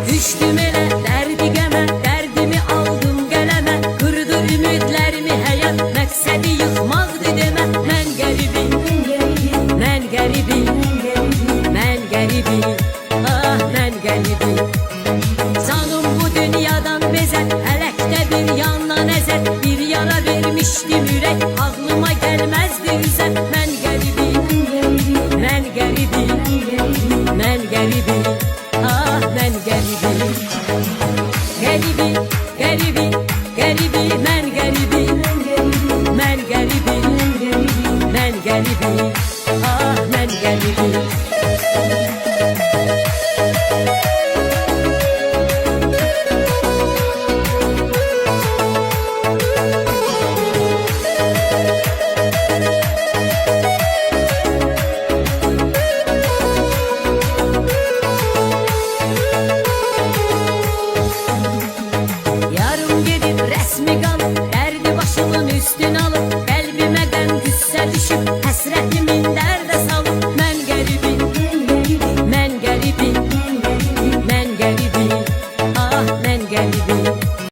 Düştüm elə dərdi qəmə, dərdimi aldım qələmə. Qırdı ümidlərimi həyat, məqsədi yıxmaqdı demə. Mən qəribim, mən qəribim, mən qəribim, ah mən qəribim. Canım bu dünyadan bezər, hələkdə bir yandan əzər. Bir yara vermişdim ürək, ağlıma gəlməzdi üzə. Mən qəribim, mən qəribim, mən qəribim, ah mən qəribim. Qəribim, qəribim, qəribim, mən qəribim, mən qəribim, mən qəribim, ah mən qəribim. Rəsmi qalıb, dərdi başımın üstün alıb. Qəlbimə qəm qüssə düşüb, həsrətimin